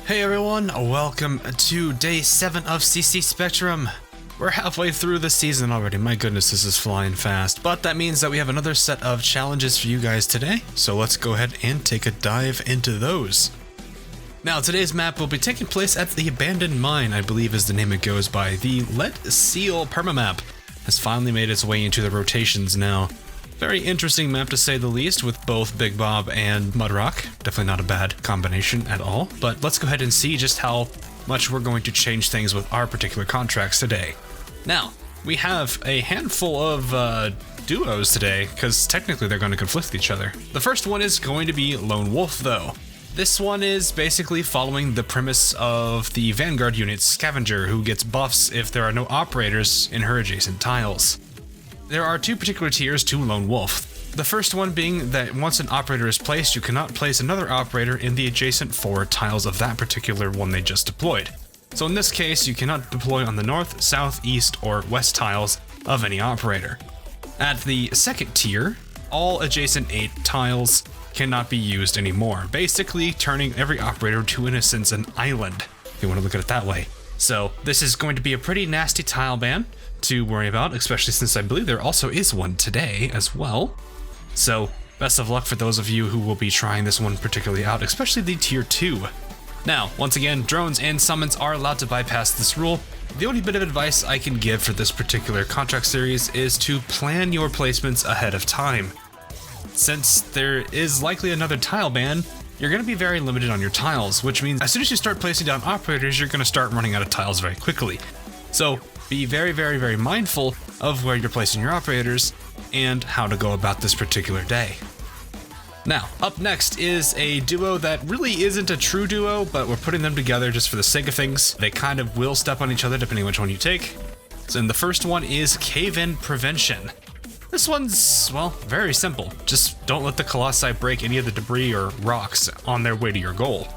Hey everyone, welcome to day 7 of CC Spectrum. We're halfway through the season already. My goodness, this is flying fast. But that means that we have another set of challenges for you guys today. So let's go ahead and take a dive into those. Now, today's map will be taking place at the Abandoned Mine, I believe is the name it goes by. The Let Seal permamap has finally made its way into the rotations now. Very interesting map to say the least, with both Big Bob and Mudrock. Definitely not a bad combination at all, but let's go ahead and see just how much we're going to change things with our particular contracts today. Now, we have a handful of duos today, because technically they're going to conflict with each other. The first one is going to be Lone Wolf, though. This one is basically following the premise of the Vanguard unit Scavenger, who gets buffs if there are no operators in her adjacent tiles. There are two particular tiers to Lone Wolf. The first one being that once an operator is placed, you cannot place another operator in the adjacent 4 tiles of that particular one they just deployed. So in this case, you cannot deploy on the north, south, east, or west tiles of any operator. At the second tier, all adjacent 8 tiles cannot be used anymore, basically turning every operator to, in a sense, an island, if you want to look at it that way. So this is going to be a pretty nasty tile ban to worry about, especially since I believe there also is one today as well. So best of luck for those of you who will be trying this one particularly out, especially the tier 2. Now, once again, drones and summons are allowed to bypass this rule. The only bit of advice I can give for this particular contract series is to plan your placements ahead of time. Since there is likely another tile ban, you're going to be very limited on your tiles, which means as soon as you start placing down operators, you're going to start running out of tiles very quickly. So be very, very, very mindful of where you're placing your operators and how to go about this particular day. Now, up next is a duo that really isn't a true duo, but we're putting them together just for the sake of things. They kind of will step on each other depending on which one you take. So the first one is Cave-In Prevention. This one's, well, very simple. Just don't let the Colossi break any of the debris or rocks on their way to your goal.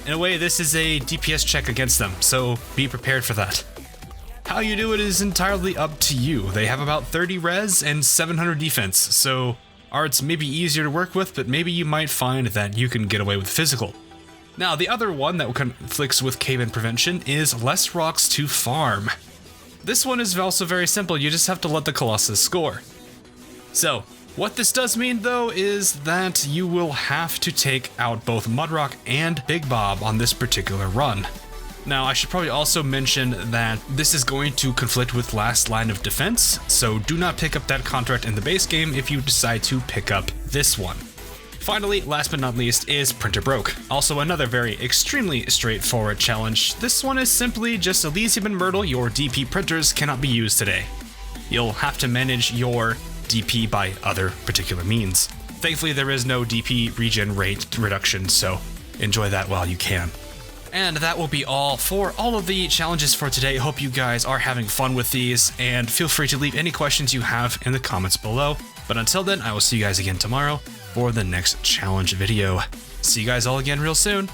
In a way, this is a DPS check against them, so be prepared for that. How you do it is entirely up to you. They have about 30 res and 700 defense, so arts may be easier to work with, but maybe you might find that you can get away with physical. Now, the other one that conflicts with Cave-In Prevention is Less Rocks to Farm. This one is also very simple, you just have to let the Colossus score. So, what this does mean though is that you will have to take out both Mudrock and Big Bob on this particular run. Now, I should probably also mention that this is going to conflict with Last Line of Defense, so do not pick up that contract in the base game if you decide to pick up this one. Finally, last but not least, is Printer Broke. Also another very extremely straightforward challenge. This one is simply just Elysium and Myrtle, your DP printers cannot be used today. You'll have to manage your DP by other particular means. Thankfully, there is no DP regen rate reduction, so enjoy that while you can. And that will be all for all of the challenges for today. Hope you guys are having fun with these, and feel free to leave any questions you have in the comments below. But until then, I will see you guys again tomorrow for the next challenge video. See you guys all again real soon.